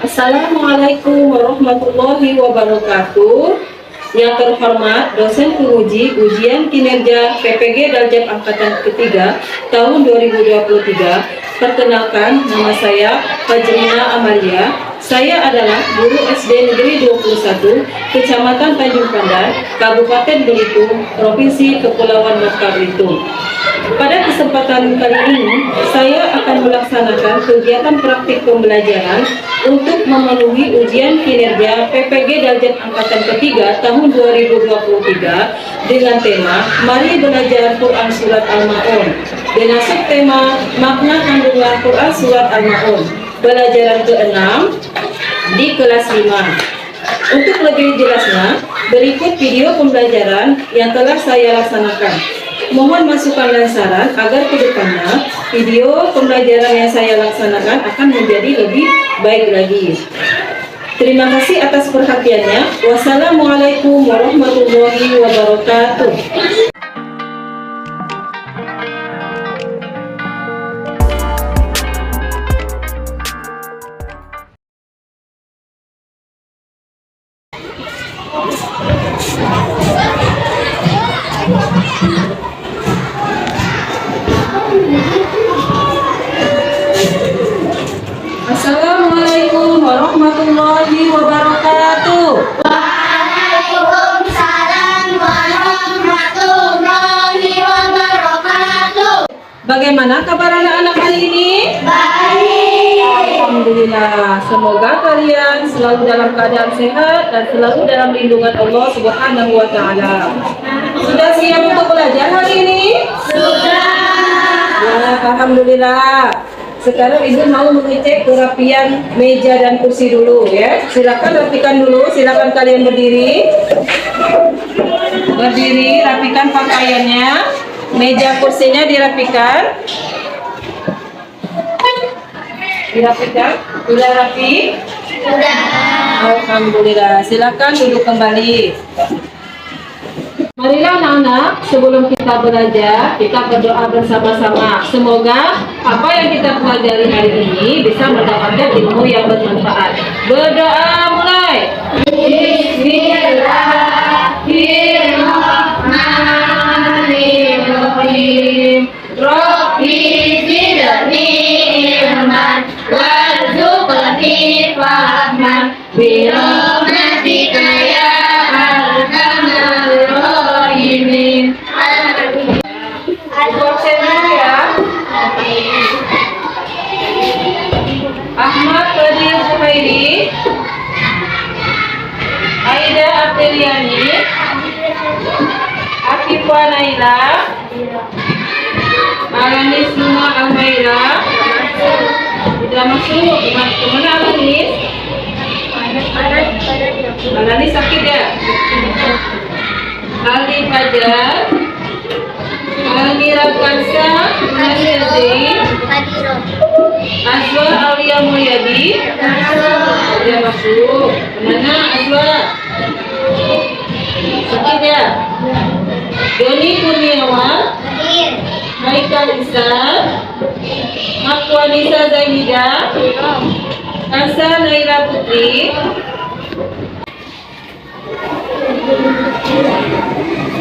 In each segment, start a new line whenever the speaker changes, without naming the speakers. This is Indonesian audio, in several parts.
Assalamualaikum warahmatullahi wabarakatuh. Yang terhormat dosen penguji ujian kinerja PPG Daljab Angkatan Ketiga tahun 2023. Perkenalkan, nama saya Fajrina Amalia. Saya adalah guru SD Negeri 21, Kecamatan Tanjung Pandan, Kabupaten Belitung, Provinsi Kepulauan Bangka Belitung. Pada kesempatan kali ini, saya akan melaksanakan kegiatan praktik pembelajaran untuk memenuhi ujian kinerja PPG Daljab Angkatan Ketiga tahun 2023 dengan tema Mari Belajar Quran Surat Al-Ma'un dengan subtema Makna Kandungan Quran Surat Al-Ma'un, pelajaran ke-6 di kelas 5. Untuk lebih jelasnya, berikut video pembelajaran yang telah saya laksanakan. Mohon masukan dan saran agar ke depannya video pembelajaran yang saya laksanakan akan menjadi lebih baik lagi. Terima kasih atas perhatiannya. Wassalamualaikum warahmatullahi wabarakatuh. Assalamualaikum warahmatullahi wabarakatuh.
Waalaikumsalam warahmatullahi wabarakatuh.
Bagaimana kabar anak-anak hari ini?
Baik.
Alhamdulillah. Semoga kalian selalu dalam keadaan sehat dan selalu dalam lindungan Allah Subhanahu wa Ta'ala. Sudah siap untuk belajar hari ini?
Sudah.
Ya, alhamdulillah. Sekarang Ibu mau mengecek kerapian meja dan kursi dulu ya. Silakan rapikan dulu, silakan kalian berdiri. Berdiri, rapikan pakaiannya. Meja kursinya dirapikan. Dirapikan? Sudah rapi?
Sudah.
Alhamdulillah. Silakan duduk kembali. Marilah anak-anak, sebelum kita belajar, kita berdoa bersama-sama. Semoga apa yang kita pelajari hari ini bisa mendapatkan ilmu yang bermanfaat. Berdoa mulai. Bismillahirrahmanirrahim.
Rabbi zidni ilman warzuqni fahman birahmatika ya arhamar rahimin.
Absennya ya. Ahmad Qadir Suhairi, Aida Apriliani, Afifah Naila, Alanis Numa Almaira. Sudah masuk. Kemana Alanis? Alanis sakit ya? Ali Fajar, Almira Kansa, Nadia Zain, Azwa Aulia Mulyadi. Sudah masuk. Kemana Azwa? Sakit ya? Doni Kurniawan, Haikal Ihsan, Makwanisa Zahida, Kansa Naila Putri.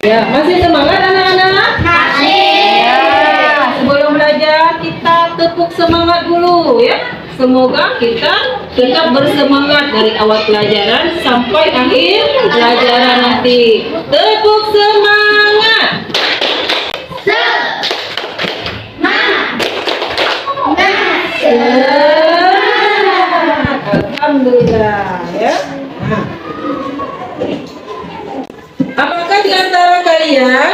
Ya, masih semangat anak-anak?
Masih.
Ya, sebelum belajar kita tepuk semangat dulu ya. Semoga kita tetap bersemangat dari awal pelajaran sampai akhir pelajaran nanti. Tepuk semangat. Alhamdulillah ya. Nah. Apakah di antara kalian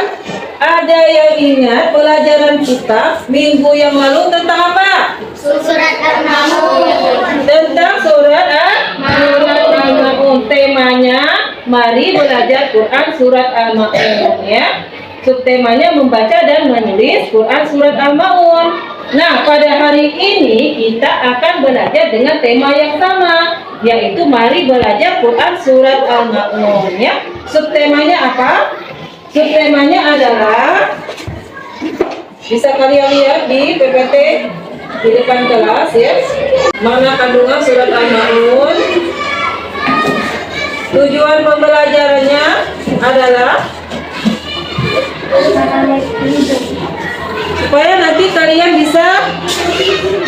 ada yang ingat pelajaran kita minggu yang lalu tentang apa?
Surat Al-Ma'un.
Tentang surat Al-Ma'un. Temanya mari belajar Quran surat Al-Ma'un ya. Subtemanya membaca dan menulis Quran surat Al-Ma'un. Nah, pada hari ini kita akan belajar dengan tema yang sama, yaitu mari belajar Quran surat Al-Ma'un ya. Subtemanya apa? Subtemanya adalah, bisa kalian lihat di PPT di depan kelas ya, mana kandungan surat Al-Ma'un. pembelajarannya adalah supaya nanti kalian bisa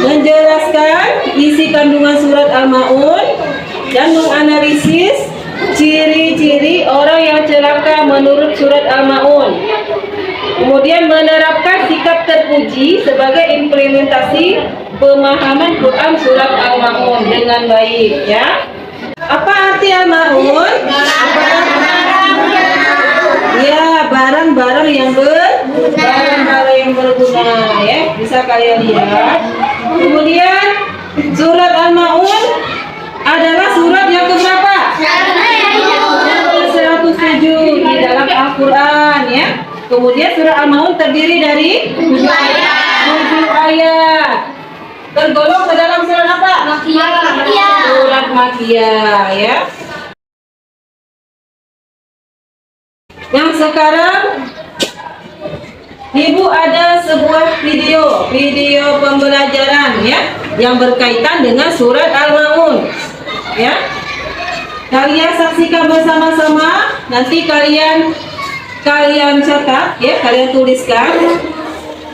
menjelaskan isi kandungan surat Al-Maun dan menganalisis ciri-ciri orang yang celaka menurut surat Al-Maun. Kemudian menerapkan sikap terpuji sebagai implementasi pemahaman Quran surat Al-Maun dengan baik, ya. Apa arti Al-Maun? Ya, barang-barang yang berguna, ya. Bisa kalian lihat. Kemudian surat Al-Maun adalah surat yang keberapa? Yang ke-107 di dalam Al-Quran, ya. Kemudian surat Al-Maun terdiri dari 7 ayat. Tergolong ke dalam surat apa? Surat Makkiyah, ya. Yang sekarang Ibu ada sebuah video pembelajaran, ya, yang berkaitan dengan surat Al-Maun, ya. Kalian saksikan bersama-sama. Nanti kalian catat, ya, kalian tuliskan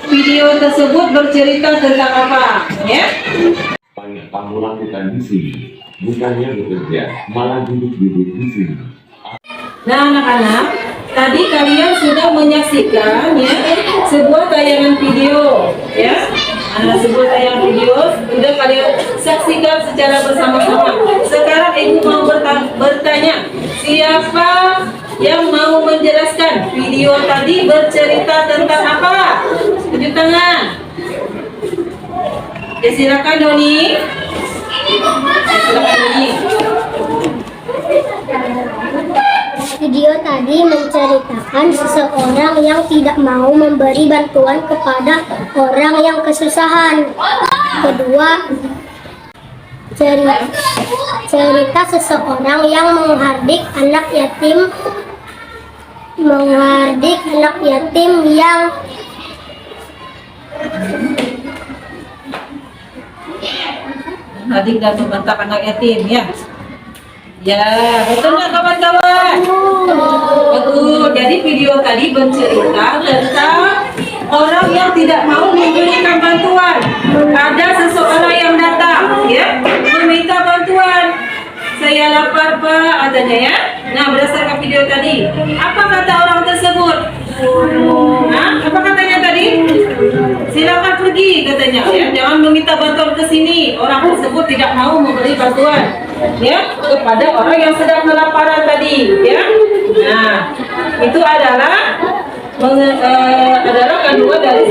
video tersebut bercerita tentang apa, ya.
Kamu lakukan di sini, bukannya bekerja, malah duduk-duduk di sini.
Nah, anak-anak, tadi kalian sudah menyaksikan, ya, sebuah tayangan video, ya. Sebuah tayangan video sudah kalian saksikan secara bersama-sama. Sekarang Ibu mau bertanya, siapa yang mau menjelaskan video tadi bercerita tentang apa? Tunjuk tangan. Ya, silakan Doni. Silakan Doni.
Video tadi menceritakan seseorang yang tidak mau memberi bantuan kepada orang yang kesusahan. Kedua, cerita seseorang yang menghardik anak yatim yang
Adik dan membentak anak yatim, ya. Ya, betul nggak kawan-kawan? Betul. Jadi video tadi bercerita tentang orang yang tidak mau memberikan bantuan. Ada seseorang yang datang, ya, meminta bantuan. Saya lapar, Pak, katanya, ya. Nah, berdasarkan video tadi, apa kata orang tersebut? Nah, apa katanya tadi? Silakan pergi, katanya, ya. Jangan meminta bantuan ke sini. Orang tersebut tidak mau memberi bantuan, ya, kepada orang yang sedang kelaparan tadi, ya. Nah, itu adalah kandungan dari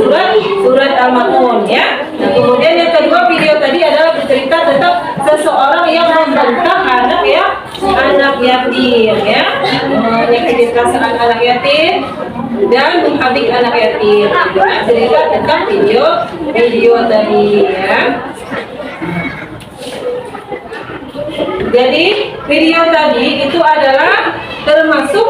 surat Al-Maun, ya. Nah, kemudian yang kedua video tadi adalah bercerita tentang seseorang yang membantah anak yatim, ya, menyakiti perasaan anak yatim dan menghardik anak yatim. Itu cerita tentang video tadi, ya. Jadi video tadi itu adalah termasuk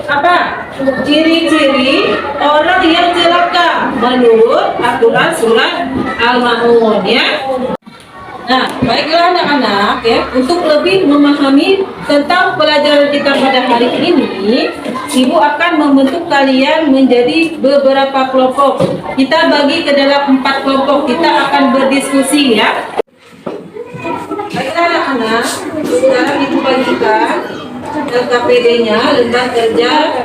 apa? Ciri-ciri orang yang celaka menurut aturan surat Al-Maun, ya. Nah, baiklah anak-anak, ya, untuk lebih memahami tentang pelajaran kita pada hari ini, Ibu akan membentuk kalian menjadi beberapa kelompok. Kita bagi ke dalam 4 kelompok. Kita akan berdiskusi, ya. Baiklah anak-anak, sekarang Ibu bagikan LKPD-nya, lembar kerja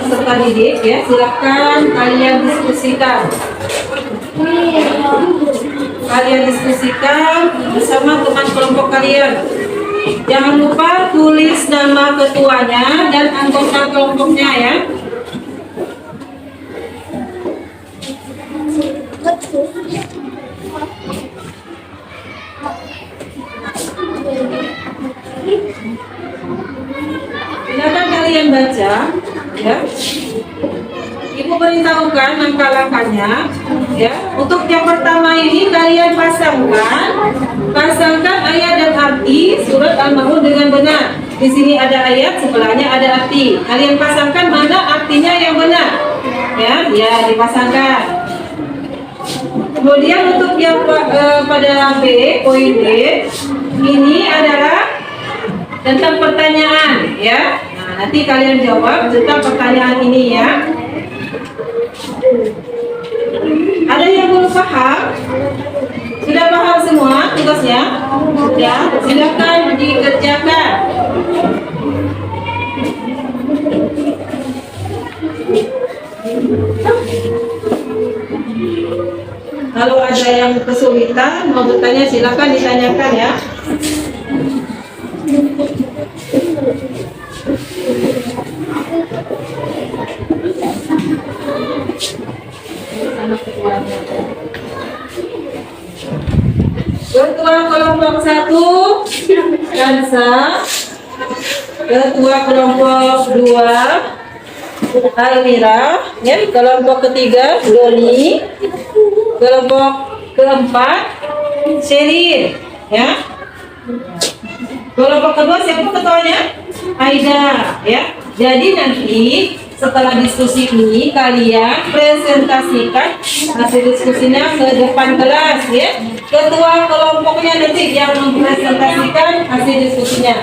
peserta didik, ya. Silakan kalian diskusikan. Kalian diskusikan bersama teman kelompok kalian. Jangan lupa tulis nama ketuanya dan anggota kelompoknya, ya. Silakan kalian baca, ya. Ibu beritahukan langkah-langkahnya, ya. Untuk yang pertama ini kalian pasangkan ayat dan arti surat Al-Maun dengan benar. Di sini ada ayat, sebelahnya ada arti. Kalian pasangkan mana artinya yang benar, ya. Ya, dipasangkan. Kemudian untuk yang pada B, poin B, ini adalah tentang pertanyaan ya. Nah, nanti kalian jawab tentang pertanyaan ini ya. Ada yang belum paham? Sudah paham semua tugasnya? Sudah, silakan dikerjakan. Kalau ada yang kesulitan mau bertanya silakan ditanyakan ya. Ketua kelompok 1 Kansa, ketua kelompok 2 Almira, ya, kelompok ketiga Doni, kelompok keempat Sherin, ya. Kelompok kedua siapa ketuanya? Aida, ya. Jadi nanti setelah diskusi ini kalian presentasikan hasil diskusinya ke depan kelas ya. Ketua kelompoknya nanti yang mempresentasikan hasil diskusinya.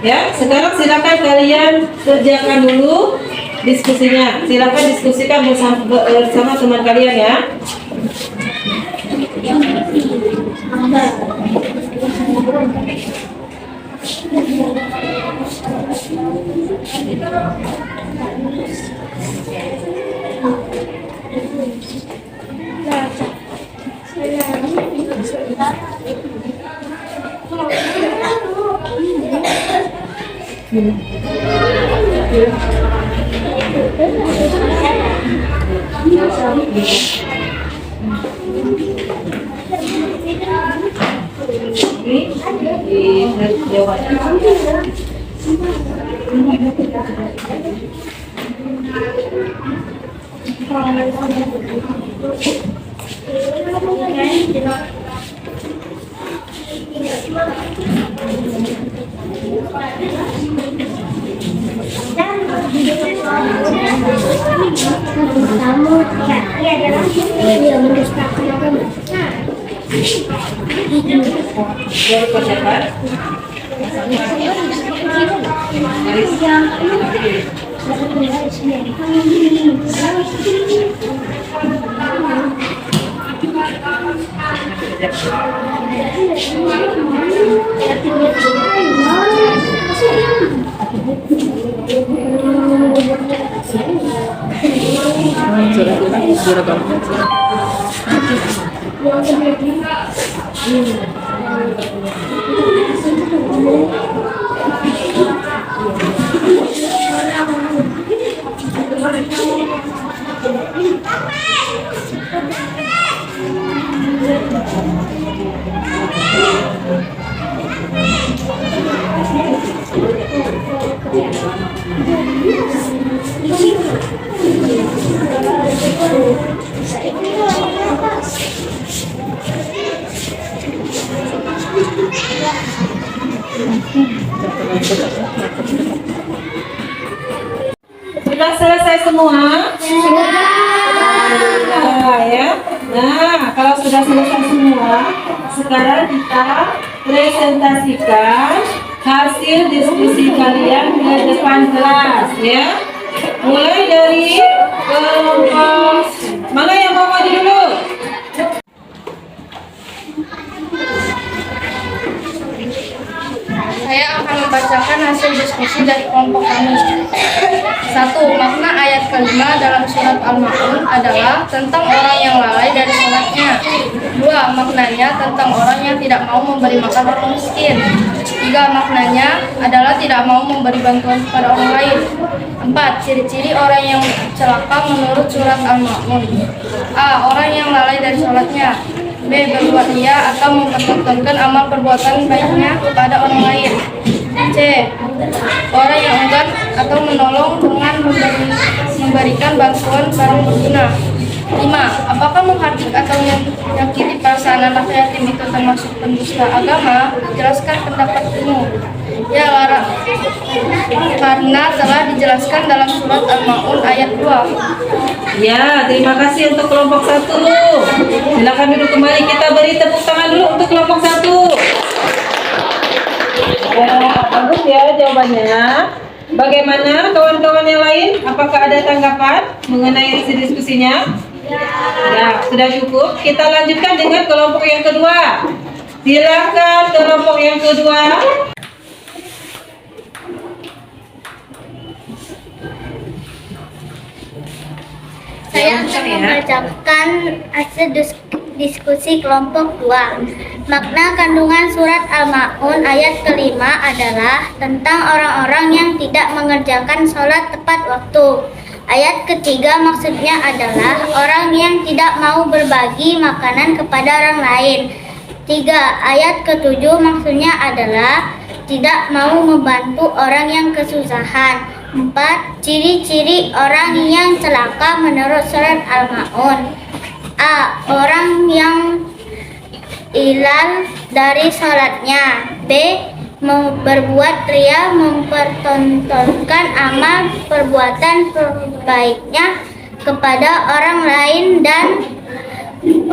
Ya, sekarang silakan kalian kerjakan dulu diskusinya. Silakan diskusikan bersama teman kalian ya.
Kamu ya mendustakan agama.
Baru persiapan. Sudah selesai semua? Nah, ya. Nah, kalau sudah selesai semua, sekarang kita presentasikan hasil diskusi kalian ke depan kelas, ya. Mulai dari kelompok mana yang mau maju dulu?
Saya akan membacakan hasil diskusi dari kelompok kami. 1. Makna ayat kelima dalam surat Al-Ma'un adalah tentang orang yang lalai dari sholatnya. 2. Maknanya tentang orang yang tidak mau memberi makan orang miskin. 3. Maknanya adalah tidak mau memberi bantuan kepada orang lain. 4. Ciri-ciri orang yang celaka menurut surat Al-Ma'un. A. Orang yang lalai dari sholatnya. B. Berbuat ria atau mempertontonkan amal perbuatan baiknya kepada orang lain. C. Orang yang enggan atau menolong dengan memberikan bantuan barang berguna. 5. Apakah menghardik atau menyakiti perasaan anak yatim itu termasuk pendusta agama? Jelaskan pendapatmu. Ya, larang. Karena telah dijelaskan dalam surat Al-Ma'un ayat 2.
Ya, terima kasih untuk kelompok 1. Silakan duduk kembali. Kita beri tepuk tangan dulu untuk kelompok 1. Ya. Bagus ya jawabannya. Bagaimana kawan-kawan yang lain? Apakah ada tanggapan mengenai isi diskusinya? Ya, sudah cukup. Kita lanjutkan dengan kelompok yang kedua. Silakan kelompok yang kedua.
Saya akan membacakan hasil diskusi kelompok 2. Makna kandungan surat Al-Ma'un ayat kelima adalah tentang orang-orang yang tidak mengerjakan sholat tepat waktu. Ayat ketiga maksudnya adalah orang yang tidak mau berbagi makanan kepada orang lain. 3. Ayat ketujuh maksudnya adalah tidak mau membantu orang yang kesusahan. 4. Ciri-ciri orang yang celaka menurut surat Al-Ma'un. A. Orang yang hilal dari sholatnya. B. Berbuat ria mempertontonkan amal perbuatan baiknya kepada orang lain dan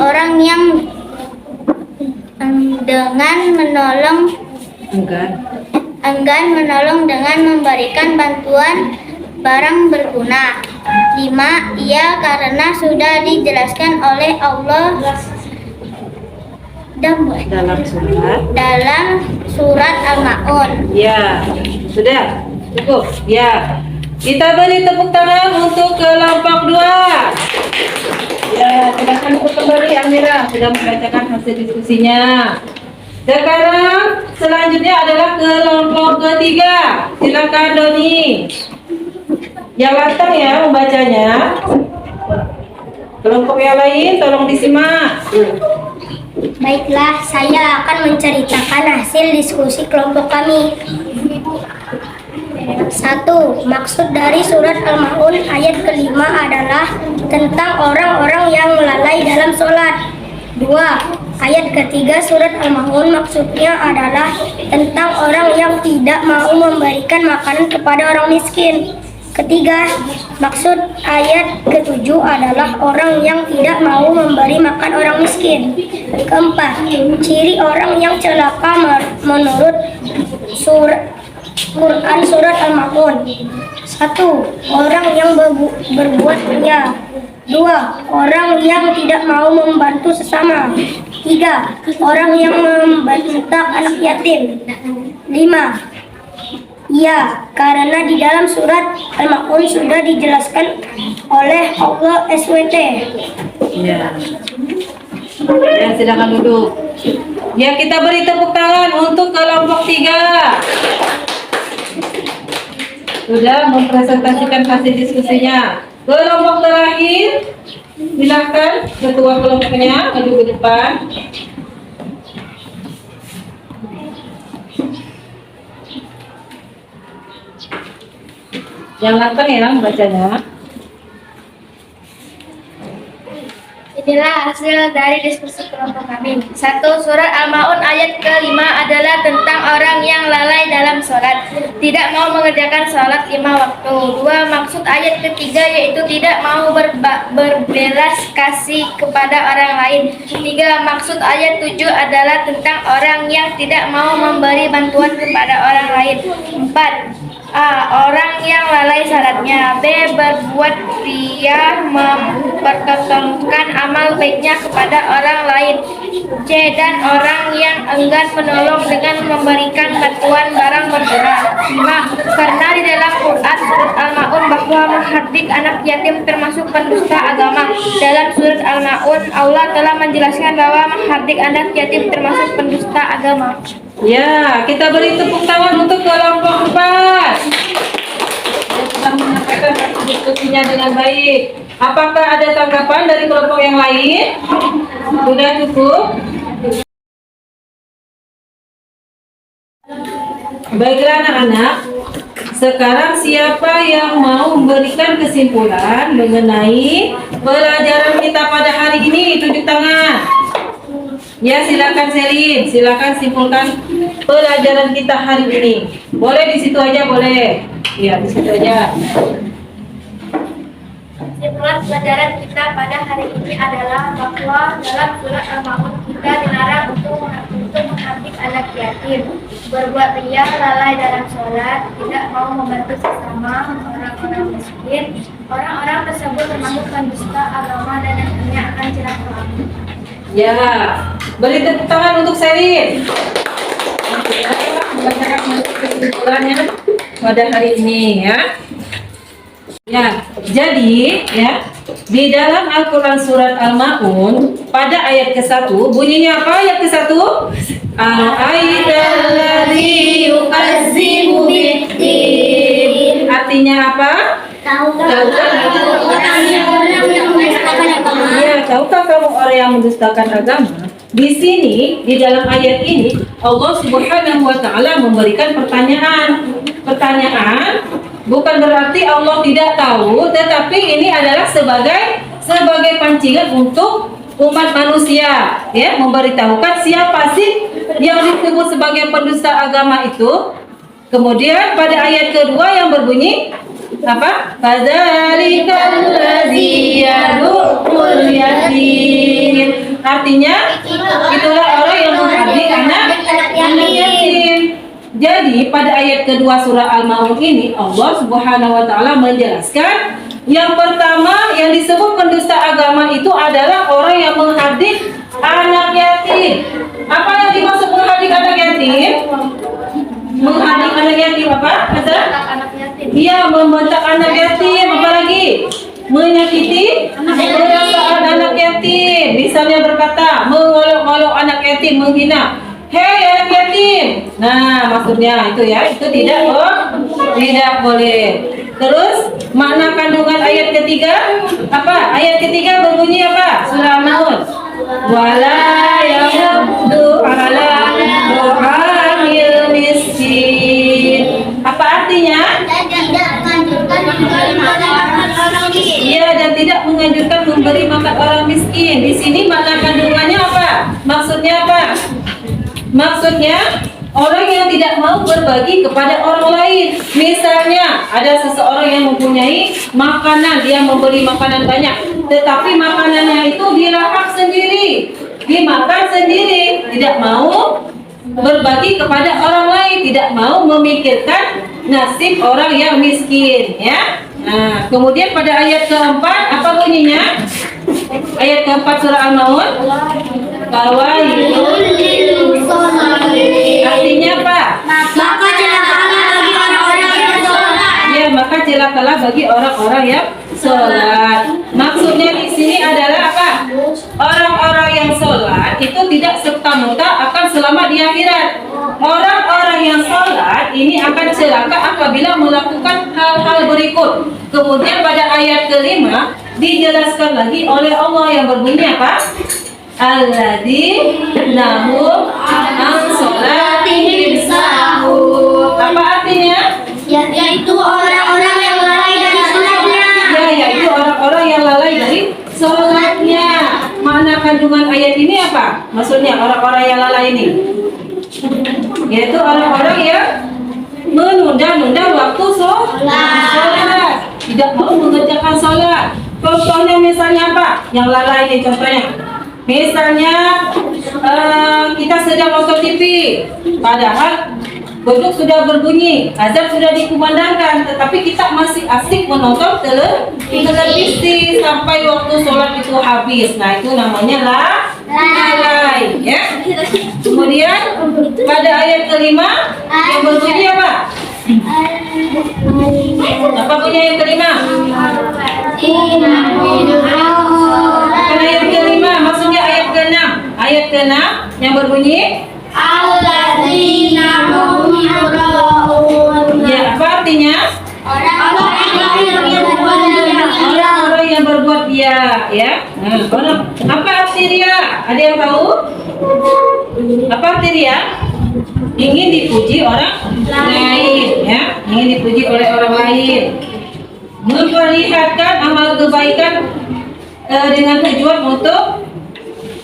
orang yang enggan menolong dengan memberikan bantuan barang berguna. 5. Ia karena sudah dijelaskan oleh Allah dalam surat Al-Ma'un.
Ya, sudah cukup. Ya, kita beri tepuk tangan untuk kelompok 2. Ya, silakan untuk kembali Amira sudah membacakan hasil diskusinya. Sekarang selanjutnya adalah kelompok ketiga. Silakan Doni. Yang lantang ya membacanya. Kelompok yang lain tolong disimak.
Baiklah, saya akan menceritakan hasil diskusi kelompok kami. 1. Maksud dari surat Al-Ma'un ayat kelima adalah tentang orang-orang yang lalai dalam sholat. 2. Ayat ketiga surat Al-Ma'un maksudnya adalah tentang orang yang tidak mau memberikan makanan kepada orang miskin. 3. Maksud ayat ketujuh adalah orang yang tidak mau memberi makan orang miskin. 4. Ciri orang yang celaka menurut Quran surat Al-Ma'un. 1. Orang yang berbuat ria. 2. Orang yang tidak mau membantu sesama. 3. Orang yang membentak anak yatim. 5. Ya, karena di dalam surat Al-Ma'un sudah dijelaskan oleh Allah SWT.
Ya. Ya, silakan duduk. Ya, kita beri tepuk tangan untuk kelompok 3. Sudah mempresentasikan hasil diskusinya. Kelompok terakhir, silakan ketua kelompoknya maju ke depan. Yang lantang ya bacanya.
Inilah hasil dari diskusi kelompok kami. 1. Surat Al-Ma'un ayat kelima adalah tentang orang yang lalai dalam sholat, tidak mau mengerjakan sholat 5 waktu. 2. Maksud ayat ketiga yaitu tidak mau berbelas kasih kepada orang lain. 3. Maksud ayat 7 adalah tentang orang yang tidak mau memberi bantuan kepada orang lain. 4. A. Orang yang lalai syaratnya. B. Berbuat ria mempertontonkan amal baiknya kepada orang lain. C. Dan orang yang enggan menolong dengan memberikan bantuan barang berguna. 5. Karena di dalam Quran surat Al-Ma'un bahwa menghardik anak yatim termasuk pendusta agama. Dalam surat Al-Ma'un Allah telah menjelaskan bahwa menghardik anak yatim termasuk pendusta agama.
Ya, kita beri tepuk tangan untuk kelompok 4. Yang sudah menyampaikan diskusinya dengan baik. Apakah ada tanggapan dari kelompok yang lain? Sudah cukup? Baiklah anak-anak, sekarang siapa yang mau memberikan kesimpulan mengenai pelajaran kita pada hari ini? Tunjuk tangan. Ya, silakan Selin, silakan simpulkan pelajaran kita hari ini. Boleh di situ aja, boleh. Ya, di situ aja.
Kesimpulan pelajaran kita pada hari ini adalah bahwa dalam surat Al-Ma'un kita dilarang untuk menghardik anak yatim.
berbuat riya, lalai dalam sholat, tidak mau membantu sesama, orang-orang miskin. Orang-orang tersebut termasuk pendusta agama dan nantinya akan celaka.
Ya, beri tepuk tangan untuk Selin. Membacakan kesimpulannya pada hari ini ya. Ya, jadi ya di dalam Al-Quran surat Al-Maun pada ayat ke-1 bunyinya apa ayat ke-1? Al-aidallazi yukazzibu biddin. Artinya apa? Tahukah kamu orang yang mendustakan agama? Di sini, di dalam ayat ini, Allah Subhanahu wa Ta'ala memberikan pertanyaan. Pertanyaan bukan berarti Allah tidak tahu, tetapi ini adalah sebagai pancingan untuk umat manusia, ya, memberitahukan siapa sih yang disebut sebagai pendusta agama itu. Kemudian pada ayat kedua yang berbunyi apa? Fadzalikal ladzi yad'ul yatim. Artinya itulah orang yang mengabdi anak yatim. Jadi pada ayat kedua surah Al-Maun ini Allah Subhanahu wa Ta'ala menjelaskan yang pertama yang disebut pendusta agama itu adalah orang yang menghadik anak yatim. Apa yang dimaksud menghadik anak yatim? Menghadik anak yatim apa? Iya, membentak anak yatim, apalagi menyakiti perasaan anak yatim. Misalnya berkata, mengolok-olok anak yatim, menghina. Hei anak yatim. Nah, maksudnya itu ya, itu tidak boleh. Terus makna kandungan ayat ketiga apa? Ayat ketiga berbunyi apa? Surah Al-Maun. Wala yahuddu ala du'amil miskin. Apa artinya? Iya, dan tidak menganjurkan memberi makan orang miskin. Di sini makna kandungannya apa? Maksudnya apa? Maksudnya orang yang tidak mau berbagi kepada orang lain. Misalnya ada seseorang yang mempunyai makanan, dia membeli makanan banyak, tetapi makanannya itu dilahap sendiri, dimakan sendiri, tidak mau berbagi kepada orang lain, tidak mau memikirkan nasib orang yang miskin, ya. Nah, kemudian pada ayat keempat apa bunyinya? Ayat keempat surah Al-Maun. Artinya apa?
Maka celakalah bagi orang-orang yang sholat.
Ya, maka celakalah bagi orang-orang yang sholat. Maksudnya di sini adalah apa? Orang-orang yang sholat itu tidak serta-merta akan selamat di akhirat. Orang-orang yang sholat ini akan celaka apabila melakukan hal-hal berikut. Kemudian pada ayat kelima dijelaskan lagi oleh Allah yang berbunyi apa? Alladzina hum an sholatihim sahun. Apa artinya?
Yaitu orang-orang yang lalai dari sholatnya.
Ya, yaitu orang-orang yang lalai dari sholatnya. Makna kandungan ayat ini apa? Maksudnya orang-orang yang lalai ini yaitu orang-orang yang menunda-nunda waktu sholat, tidak mau mengerjakan sholat. Contohnya misalnya apa? Yang lalai ini contohnya. Misalnya kita sedang nonton TV, padahal beduk sudah berbunyi, azan sudah dikumandangkan, tetapi kita masih asik menonton televisi sampai waktu sholat itu habis. Nah, itu namanya lalai, ya. Kemudian pada ayat kelima yang berbunyi apa? Apa bunyi ayat kelima? Bukan ayat kelima, maksudnya ayat ke-6. Ayat ke-6 yang berbunyi
Alladzina hum yura'un.
ya, apa artinya? Orang-orang yang berbuat dia, ya. Nah, apa arti dia? Ada yang tahu? Apa arti dia? Ingin dipuji orang lain, ya. Ingin dipuji oleh orang lain. Memperlihatkan amal kebaikan dengan tujuan untuk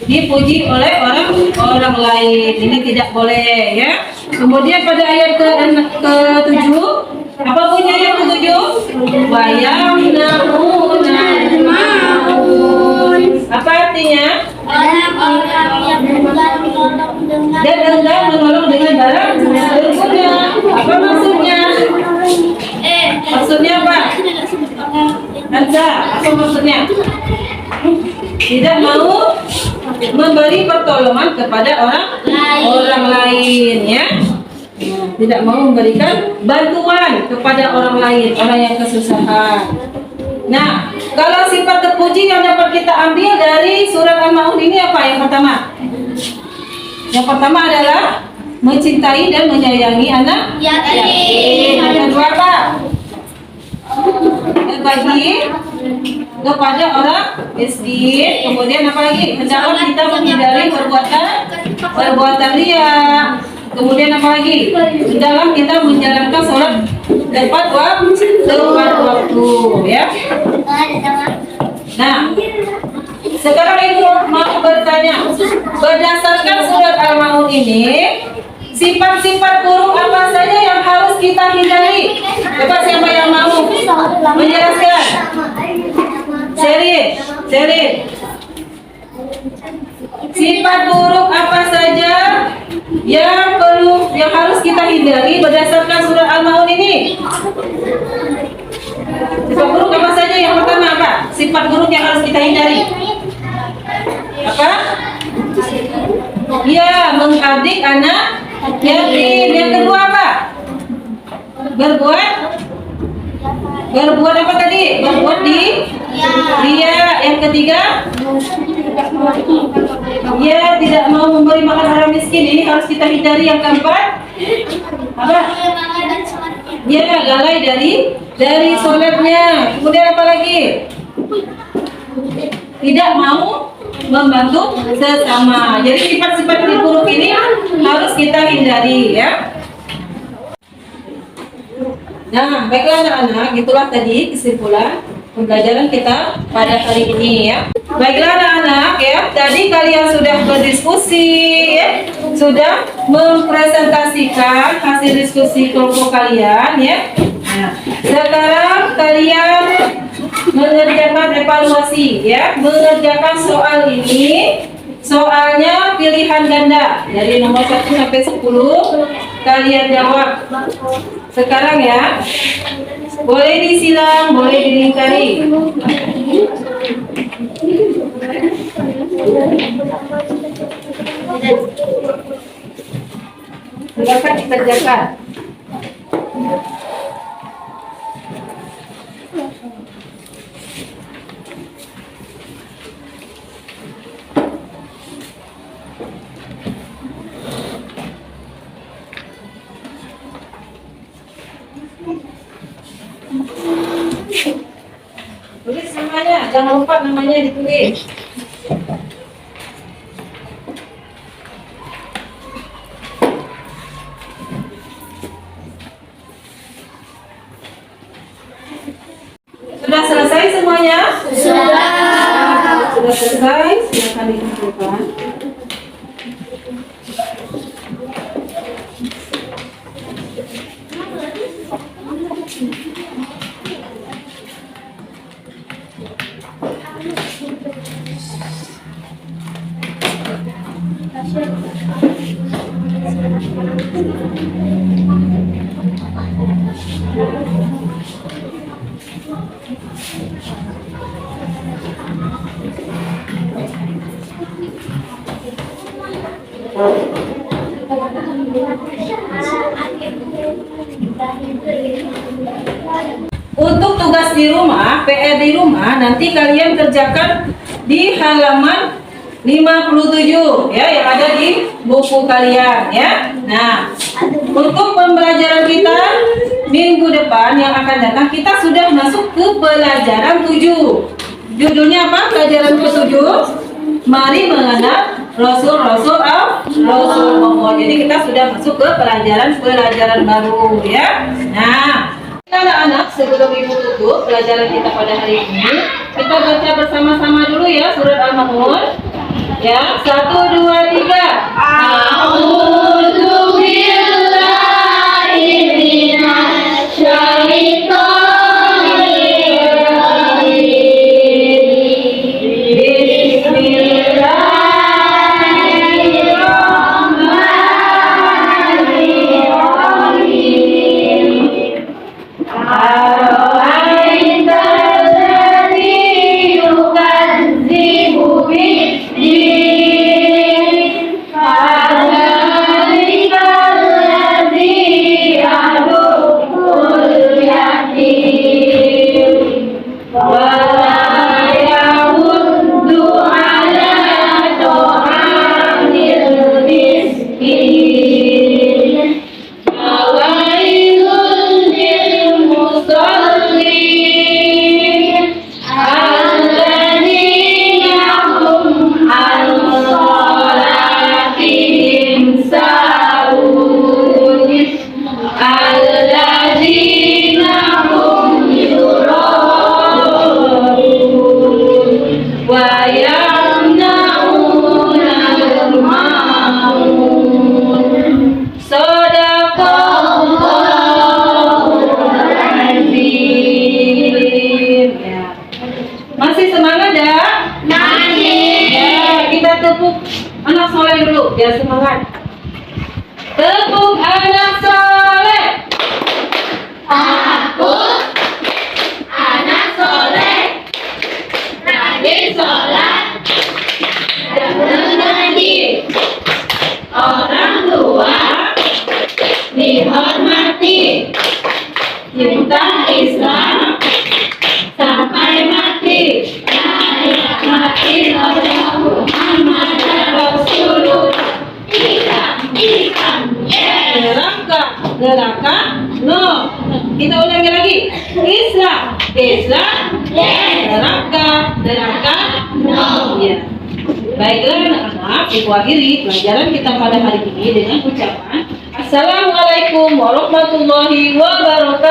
dipuji oleh orang lain. Ini tidak boleh, ya. Kemudian pada ayat ke-7 apa bunyi ayat ke-7? Wa yamna'una al-ma'un. Apa artinya?
Orang-orang yang enggan menolong dengan
Dan enggan menolong dengan barang Hamza, apa maksudnya? Tidak mau memberi pertolongan kepada orang lain ya. Tidak mau memberikan bantuan kepada orang lain, orang yang kesusahan. Nah, kalau sifat terpuji yang dapat kita ambil dari surat Al-Maun ini apa yang pertama? Yang pertama adalah mencintai dan menyayangi anak yatim. Yang kedua apa? Berbagi kepada orang miskin. Kemudian apa lagi? Hendaklah kita menghindari perbuatan riya. Kemudian apa lagi? Dalam kita menjalankan sholat tepat waktu, ya. Nah, sekarang ibu mau bertanya, berdasarkan surat Al-Maun ini, sifat-sifat buruk apa saja yang harus kita hindari? Coba siapa yang mau menjelaskan? Sherin. Sifat buruk apa saja yang harus kita hindari berdasarkan surat Al-Maun ini? Sifat buruk apa saja? Yang pertama apa? Sifat buruk yang harus kita hindari. Apa? Ya, mengadik anak yatim. Yang kedua apa? Berbuat apa tadi? Berbuat di ria. Yang ketiga, ya tidak mau memberi makan orang miskin. Ini harus kita hindari. Yang keempat apa? Ya, lalai dari sholatnya. Kemudian apa lagi? Tidak mau membantu sesama. Jadi sifat-sifat buruk ini harus kita hindari, ya. Nah, baiklah anak-anak, itulah tadi kesimpulan pembelajaran kita pada hari ini, ya. Baiklah anak-anak, ya. Tadi kalian sudah berdiskusi, ya. Sudah mempresentasikan hasil diskusi kelompok kalian, ya. Nah, sekarang kalian mengerjakan evaluasi, ya. Mengerjakan soal ini. Soalnya pilihan ganda dari nomor 1 sampai 10 kalian jawab. Sekarang ya, boleh disilang, boleh dilingkari. Silakan dikerjakan. Tulis namanya, jangan lupa namanya ditulis. Sudah selesai semuanya? Sudah selesai, silakan dikumpulkan. Untuk tugas di rumah, PR di rumah, nanti kalian kerjakan di halaman 57 ya, yang ada di buku kalian ya. Nah, untuk pembelajaran kita minggu depan yang akan datang, kita sudah masuk ke pelajaran 7. Judulnya apa? Pelajaran ke-7, mari mengenal Rasul-Rasul Allah. Jadi kita sudah masuk ke pelajaran baru ya. Nah, anak-anak, sebelum ibu tutup pelajaran kita pada hari ini, kita baca bersama-sama dulu ya surat Al-Maun. Ya, 1, 2, 3. A'udzu billahi minasy syaithanir rajim. Bismillahirrahmanirrahim. neraka, no. Kita ulangi lagi. Islam, Islam, neraka, neraka, no. Ya. Baiklah anak-anak, ibu akhiri pelajaran kita pada hari ini dengan ucapan Assalamualaikum warahmatullahi wabarakatuh.